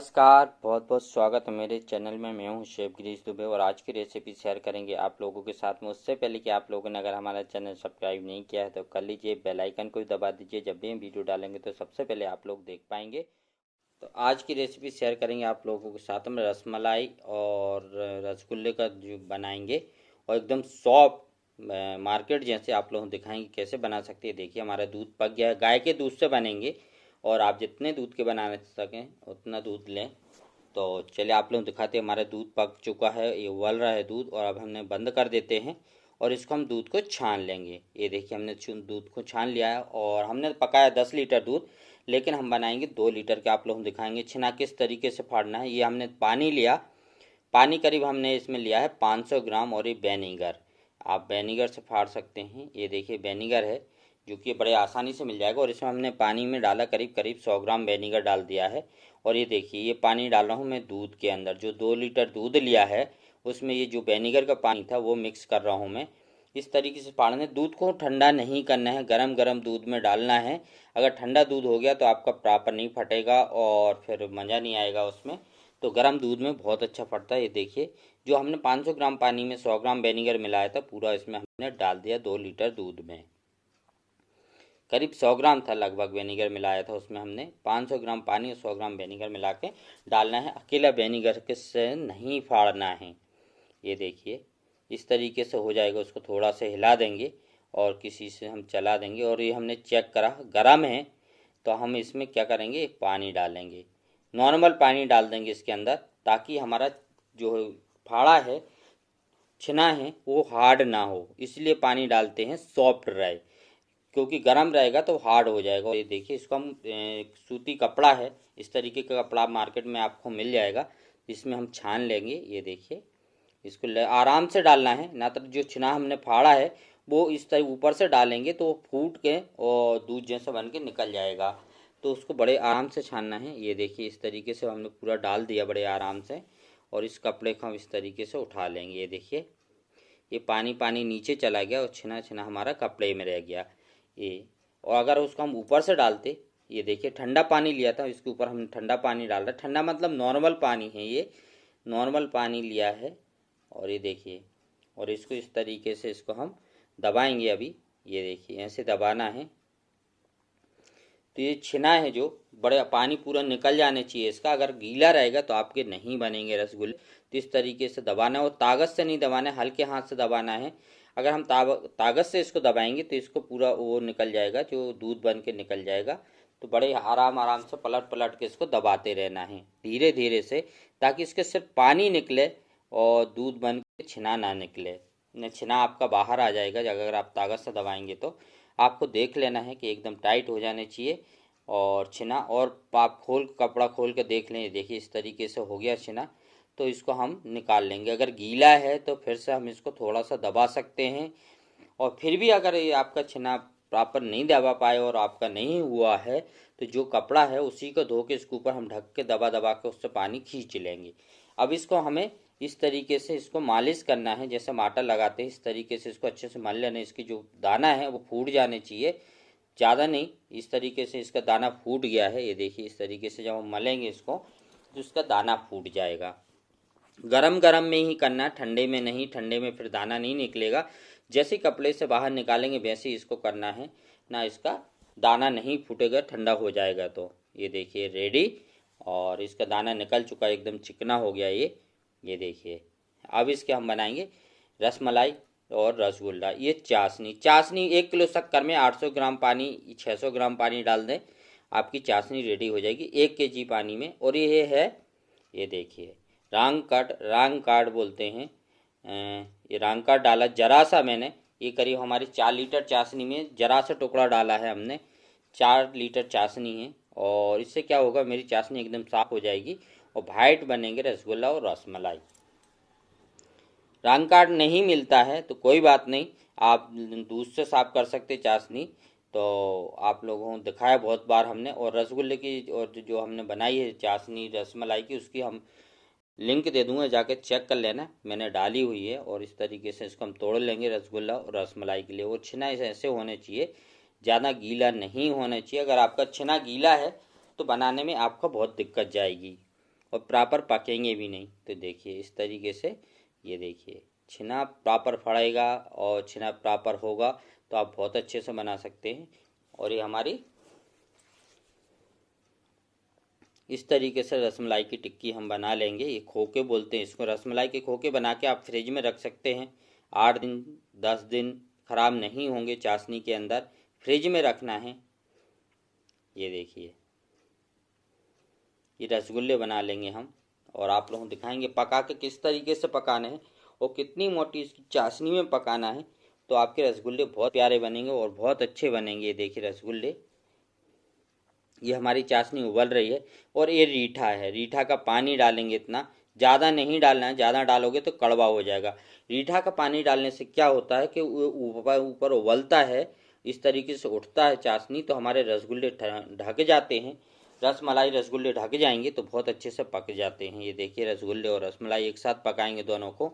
नमस्कार, बहुत बहुत स्वागत है मेरे चैनल में। मैं हूं शेफ गिरीश दुबे और आज की रेसिपी शेयर करेंगे आप लोगों के साथ में। उससे पहले कि आप लोगों ने अगर हमारा चैनल सब्सक्राइब नहीं किया है तो कर लीजिए, बेल आइकन को भी दबा दीजिए। जब भी हम वीडियो डालेंगे तो सबसे पहले आप लोग देख पाएंगे। तो आज की रेसिपी शेयर करेंगे आप लोगों के साथ में रसमलाई और रसगुल्ले का जो बनाएंगे और एकदम सॉफ्ट मार्केट जैसे आप लोगों को दिखाएंगे कैसे बना सकते हैं। देखिए हमारा दूध पक गया है, गाय के दूध से बनेंगे और आप जितने दूध के बनाने सकें उतना दूध लें। तो चलिए आप लोग दिखाते हैं। हमारा दूध पक चुका है, ये उबल रहा है दूध और अब हमने बंद कर देते हैं और इसको हम दूध को छान लेंगे। ये देखिए हमने दूध को छान लिया है और हमने पकाया 10 लीटर दूध, लेकिन हम बनाएंगे 2 लीटर के। आप लोग दिखाएंगे छिना किस तरीके से फाड़ना है। ये हमने पानी लिया, पानी करीब हमने इसमें लिया है 500 ग्राम और ये वेनिगर, आप वेनिगर से फाड़ सकते हैं। ये देखिए वेनिगर है जो कि बड़े आसानी से मिल जाएगा और इसमें हमने पानी में डाला करीब करीब 100 ग्राम वेनिगर डाल दिया है। और ये देखिए ये पानी डाल रहा हूँ मैं दूध के अंदर, जो 2 लीटर दूध लिया है उसमें ये जो वेनिगर का पानी था वो मिक्स कर रहा हूँ मैं। इस तरीके से फाड़ना है। दूध को ठंडा नहीं करना है, गरम गरम दूध में डालना है। अगर ठंडा दूध हो गया तो आपका प्रॉपर नहीं फटेगा और फिर मज़ा नहीं आएगा उसमें। तो गर्म दूध में बहुत अच्छा फटता है। ये देखिए जो हमने 500 ग्राम पानी में 100 ग्राम वेनिगर मिलाया था पूरा इसमें हमने डाल दिया 2 लीटर दूध में। करीब 100 ग्राम था लगभग वेनिगर मिलाया था उसमें हमने। 500 ग्राम पानी और 100 ग्राम वेनिगर मिला के डालना है। अकेला वेनिगर के से नहीं फाड़ना है। ये देखिए इस तरीके से हो जाएगा। उसको थोड़ा सा हिला देंगे और किसी से हम चला देंगे और ये हमने चेक करा गर्म है तो हम इसमें क्या करेंगे, पानी डालेंगे, नॉर्मल पानी डाल देंगे इसके अंदर, ताकि हमारा जो फाड़ा है छिना है वो हार्ड ना हो, इसलिए पानी डालते हैं सॉफ्ट रहे, क्योंकि गर्म रहेगा तो हार्ड हो जाएगा। ये देखिए इसको हम सूती कपड़ा है, इस तरीके का कपड़ा मार्केट में आपको मिल जाएगा, इसमें हम छान लेंगे। ये देखिए इसको आराम से डालना है, ना तो जो छिना हमने फाड़ा है वो इस तरह ऊपर से डालेंगे तो वो फूट के और दूध जैसा बन के निकल जाएगा। तो उसको बड़े आराम से छानना है। ये देखिए इस तरीके से हमने पूरा डाल दिया बड़े आराम से और इस कपड़े को हम इस तरीके से उठा लेंगे। ये देखिए ये पानी पानी नीचे चला गया और छिना छिना हमारा कपड़े में रह गया ये। और अगर उसको हम ऊपर से डालते, ये देखिए ठंडा पानी लिया था, इसके ऊपर हमने ठंडा पानी डाल रहा है, ठंडा मतलब नॉर्मल पानी है, ये नॉर्मल पानी लिया है। और ये देखिए और इसको इस तरीके से इसको हम दबाएंगे अभी। ये देखिए ऐसे दबाना है। तो ये छिना है जो बड़े पानी पूरा निकल जाने चाहिए इसका, अगर गीला रहेगा तो आपके नहीं बनेंगे रसगुल्ले। तो इस तरीके से दबाना है और ताकत से नहीं दबाना है, हल्के हाथ से दबाना है। अगर हम ताकत से इसको दबाएंगे तो इसको पूरा वो निकल जाएगा, जो दूध बन के निकल जाएगा। तो बड़े आराम आराम से पलट पलट के इसको दबाते रहना है धीरे धीरे से, ताकि इसके सिर्फ पानी निकले और दूध बन के छिना ना निकले। न छिना आपका बाहर आ जाएगा अगर आप ताकत से दबाएंगे तो। आपको देख लेना है कि एकदम टाइट हो जाने चाहिए और छिना, और आप कपड़ा खोल के देख लें। देखिए इस तरीके से हो गया छिना, तो इसको हम निकाल लेंगे। अगर गीला है तो फिर से हम इसको थोड़ा सा दबा सकते हैं। और फिर भी अगर ये आपका छिना प्रॉपर नहीं दबा पाए और आपका नहीं हुआ है तो जो कपड़ा है उसी को धो के इसके ऊपर हम ढक के दबा दबा के उससे पानी खींच लेंगे। अब इसको हमें इस तरीके से इसको मालिश करना है, जैसे माटा लगाते हैं इस तरीके से इसको अच्छे से मल लेना है। इसकी जो दाना है वो फूट जाने चाहिए, ज़्यादा नहीं। इस तरीके से इसका दाना फूट गया है। ये देखिए इस तरीके से जब हम मलेंगे इसको तो इसका दाना फूट जाएगा। गरम गरम में ही करना, ठंडे में नहीं, ठंडे में फिर दाना नहीं निकलेगा। जैसे कपड़े से बाहर निकालेंगे वैसे ही इसको करना है, ना इसका दाना नहीं फूटेगा ठंडा हो जाएगा तो। ये देखिए रेडी, और इसका दाना निकल चुका है, एकदम चिकना हो गया ये देखिए। अब इसके हम बनाएंगे रसमलाई और रसगुल्ला। ये चाशनी, 1 किलो शक्कर में 800 ग्राम पानी 600 ग्राम पानी डाल दें, आपकी चाशनी रेडी हो जाएगी 1 kg पानी में। और ये है, ये देखिए रांग कार्ड बोलते हैं। ये रांग कार्ड डाला जरा सा मैंने, ये करीब हमारी 4 लीटर चाशनी में जरा सा टुकड़ा डाला है हमने। 4 लीटर चाशनी है और इससे क्या होगा, मेरी चाशनी एकदम साफ हो जाएगी और वाइट बनेंगे रसगुल्ला और रसमलाई। रंग कार्ड नहीं मिलता है तो कोई बात नहीं, आप दूध से साफ कर सकते चाशनी। तो आप लोगों को दिखाया बहुत बार हमने। और रसगुल्ले की और जो हमने बनाई है चाशनी रसमलाई की, उसकी हम लिंक दे दूंगा, जाके चेक कर लेना, मैंने डाली हुई है। और इस तरीके से इसको हम तोड़ लेंगे रसगुल्ला और रसमलाई के लिए। वो छिना ऐसे होने चाहिए, ज़्यादा गीला नहीं होना चाहिए। अगर आपका छिना गीला है तो बनाने में आपको बहुत दिक्कत जाएगी। और प्रॉपर पकेंगे भी नहीं। तो देखिए इस तरीके से, ये देखिए छिना प्रॉपर फड़ेगा और छिना प्रॉपर होगा तो आप बहुत अच्छे से बना सकते हैं। और ये हमारी इस तरीके से रसमलाई की टिक्की हम बना लेंगे। ये खोखे बोलते हैं इसको, रसमलाई के खोखे बना के आप फ्रिज में रख सकते हैं। 8 दिन 10 दिन खराब नहीं होंगे चाशनी के अंदर, फ्रिज में रखना है। ये देखिए ये रसगुल्ले बना लेंगे हम और आप लोगों को दिखाएंगे पका के किस तरीके से पकाने हैं और कितनी मोटी इसकी चाशनी में पकाना है। तो आपके रसगुल्ले बहुत प्यारे बनेंगे और बहुत अच्छे बनेंगे। ये देखिए रसगुल्ले, ये हमारी चाशनी उबल रही है और ये रीठा है। रीठा का पानी डालेंगे, इतना ज़्यादा नहीं डालना है, ज़्यादा डालोगे तो कड़वा हो जाएगा। रीठा का पानी डालने से क्या होता है कि वो ऊपर ऊपर उबलता है, इस तरीके से उठता है चाशनी, तो हमारे रसगुल्ले ढक जाते हैं। रसमलाई रसगुल्ले ढक जाएंगे तो बहुत अच्छे से पक जाते हैं। ये देखिए रसगुल्ले और रसमलाई एक साथ पकाएंगे दोनों को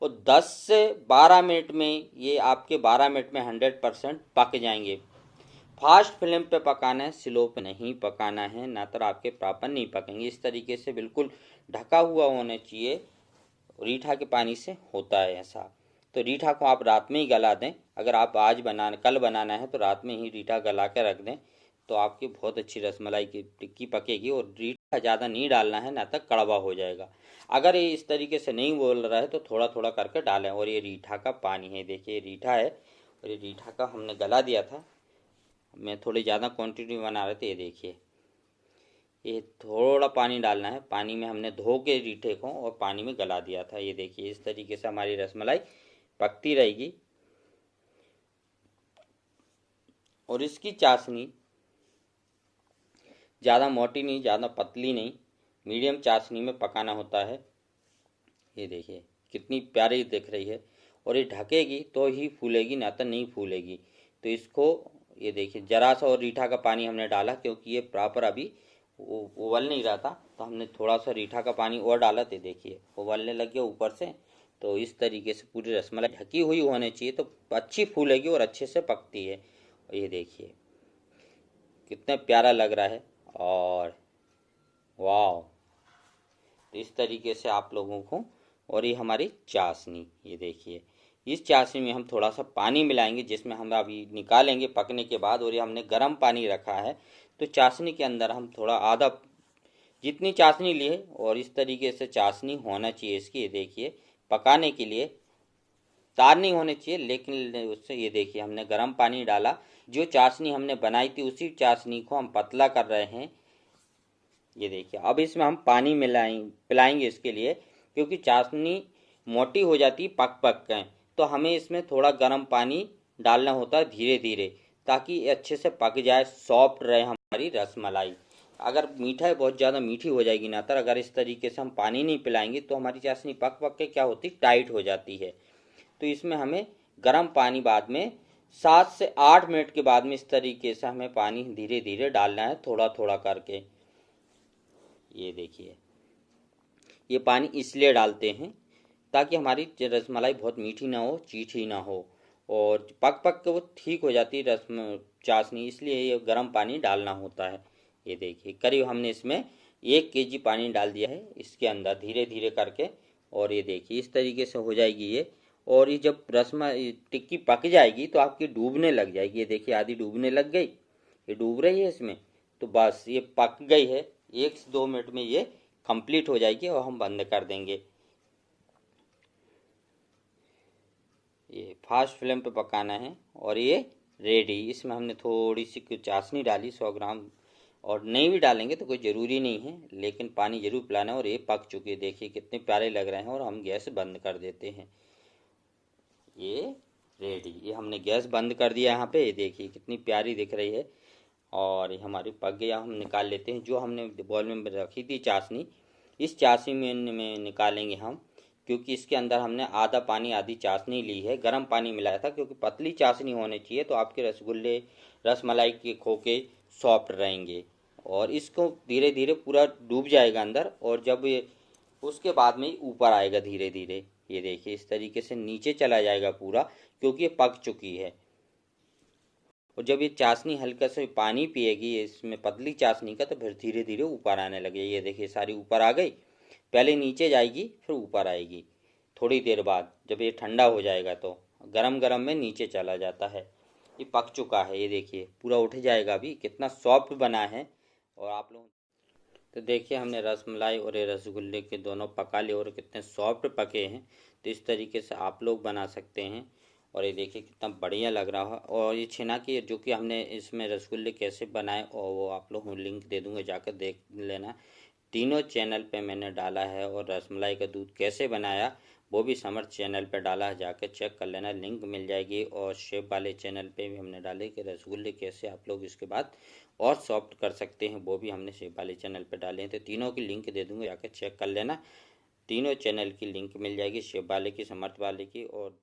और 10 से 12 मिनट में ये आपके 12 मिनट में 100% पक जाएंगे। फास्ट फ्लेम पे पकाना है, स्लो पे नहीं पकाना है, ना तो आपके प्रॉपर नहीं पकेंगे। इस तरीके से बिल्कुल ढका हुआ होना चाहिए। रीठा के पानी से होता है ऐसा। तो रीठा को आप रात में ही गला दें। अगर आप आज बनाना कल बनाना है तो रात में ही रीठा गला के रख दें तो आपकी बहुत अच्छी रसमलाई की टिक्की पकेगी। और रीठा ज़्यादा नहीं डालना है, ना तक कड़वा हो जाएगा। अगर ये इस तरीके से नहीं बोल रहा है तो थोड़ा थोड़ा करके डालें। और ये रीठा का पानी है, देखिए रीठा है और ये रीठा का हमने गला दिया था। मैं थोड़ी ज़्यादा क्वांटिटी में बना रहे थे। ये देखिए ये थोड़ा पानी डालना है, पानी में हमने धो के रीठे को और पानी में गला दिया था। ये देखिए इस तरीके से हमारी रसमलाई पकती रहेगी। और इसकी चाशनी ज़्यादा मोटी नहीं, ज़्यादा पतली नहीं, मीडियम चाशनी में पकाना होता है। ये देखिए कितनी प्यारी दिख रही है। और ये ढकेगी तो ही फूलेगी, ना तो नहीं फूलेगी। तो इसको ये देखिए जरा सा और रीठा का पानी हमने डाला क्योंकि ये प्रॉपर अभी उबल नहीं रहा था, तो हमने थोड़ा सा रीठा का पानी और डाला। तो देखिए उबलने लग गया ऊपर से। तो इस तरीके से पूरी रसमलाई ढकी हुई होनी चाहिए तो अच्छी फूलेगी और अच्छे से पकती है। और ये देखिए कितना प्यारा लग रहा है। और वाह, तो इस तरीके से आप लोगों को। और ये हमारी चाशनी, ये देखिए इस चाशनी में हम थोड़ा सा पानी मिलाएंगे जिसमें हम अभी निकालेंगे पकने के बाद। और ये हमने गर्म पानी रखा है तो चाशनी के अंदर हम थोड़ा आधा जितनी चाशनी ली है और इस तरीके से चाशनी होना चाहिए इसकी। ये देखिए पकाने के लिए तार नहीं होने चाहिए, लेकिन उससे ये देखिए हमने गर्म पानी डाला। जो चाशनी हमने बनाई थी उसी चाशनी को हम पतला कर रहे हैं। ये देखिए अब इसमें हम पानी पिलाएंगे इसके लिए, क्योंकि चाशनी मोटी हो जाती है पक पक के। तो हमें इसमें थोड़ा गर्म पानी डालना होता है धीरे धीरे, ताकि ये अच्छे से पक जाए, सॉफ्ट रहे हमारी रसमलाई। अगर मीठा है बहुत ज़्यादा मीठी हो जाएगी ना। तो अगर इस तरीके से हम पानी नहीं पिलाएंगे तो हमारी चाशनी पक पक के क्या होती, टाइट हो जाती है। तो इसमें हमें गर्म पानी बाद में 7 से 8 मिनट के बाद में इस तरीके से हमें पानी धीरे धीरे डालना है, थोड़ा थोड़ा करके। ये देखिए ये पानी इसलिए डालते हैं ताकि हमारी रसमलाई बहुत मीठी ना हो, मीठी ना हो, और पक पक के वो ठीक हो जाती है चाशनी, इसलिए ये गर्म पानी डालना होता है। ये देखिए करीब हमने इसमें 1 kg पानी डाल दिया है इसके अंदर धीरे धीरे करके। और ये देखिए इस तरीके से हो जाएगी ये। और ये जब टिक्की पक जाएगी तो आपकी डूबने लग जाएगी। ये देखिए आधी डूबने लग गई, ये डूब रही है इसमें। तो बस ये पक गई है, 1 से 2 मिनट में ये कंप्लीट हो जाएगी और हम बंद कर देंगे। ये फास्ट फ्लेम पे पकाना है और ये रेडी। इसमें हमने थोड़ी सी चाशनी डाली 100 ग्राम, और नहीं भी डालेंगे तो कोई ज़रूरी नहीं है, लेकिन पानी ज़रूर पिलाना है। और ये पक चुकी है, देखिए कितने प्यारे लग रहे हैं। और हम गैस बंद कर देते हैं। ये रेडी, ये हमने गैस बंद कर दिया यहाँ पे। ये देखिए कितनी प्यारी दिख रही है। और ये हमारी पक गया, हम निकाल लेते हैं। जो हमने बॉल में रखी थी चाशनी, इस चाशनी में निकालेंगे हम, क्योंकि इसके अंदर हमने आधा पानी आधी चाशनी ली है, गर्म पानी मिलाया था। क्योंकि पतली चाशनी होनी चाहिए तो आपके रसगुल्ले रसमलाई के खोखे सॉफ्ट रहेंगे। और इसको धीरे धीरे पूरा डूब जाएगा अंदर, और जब ये उसके बाद में ऊपर आएगा धीरे धीरे। ये देखिए इस तरीके से नीचे चला जाएगा पूरा, क्योंकि ये पक चुकी है। और जब ये चाशनी हल्का से पानी पिएगी इसमें पतली चाशनी का, तो फिर धीरे धीरे ऊपर आने लगे। ये देखिए सारी ऊपर आ गई, पहले नीचे जाएगी फिर ऊपर आएगी। थोड़ी देर बाद जब ये ठंडा हो जाएगा तो गरम गरम में नीचे चला जाता है। ये पक चुका है, ये देखिए पूरा उठ जाएगा। अभी कितना सॉफ्ट बना है। और आप लोग तो देखिए हमने रसमलाई और ये रसगुल्ले के दोनों पका लिए और कितने सॉफ्ट पके हैं। तो इस तरीके से आप लोग बना सकते हैं। और ये देखिए कितना बढ़िया लग रहा है। और ये छेना की जो कि हमने इसमें रसगुल्ले कैसे बनाए और वो आप लोग लिंक दे दूंगा, जाकर देख लेना। तीनों चैनल पे मैंने डाला है। और रसमलाई का दूध कैसे बनाया वो भी समर चैनल पे डाला है, जाकर चेक कर लेना, लिंक मिल जाएगी। और शेफ वाले चैनल पे भी हमने डाले कि रसगुल्ले कैसे आप लोग इसके बाद और सॉफ्ट कर सकते हैं, वो भी हमने शेफ वाले चैनल पे डाले हैं। तो तीनों की लिंक दे दूंगा, जाकर चेक कर लेना। तीनों चैनल की लिंक मिल जाएगी, शेफ वाले की, समर्थ वाले की और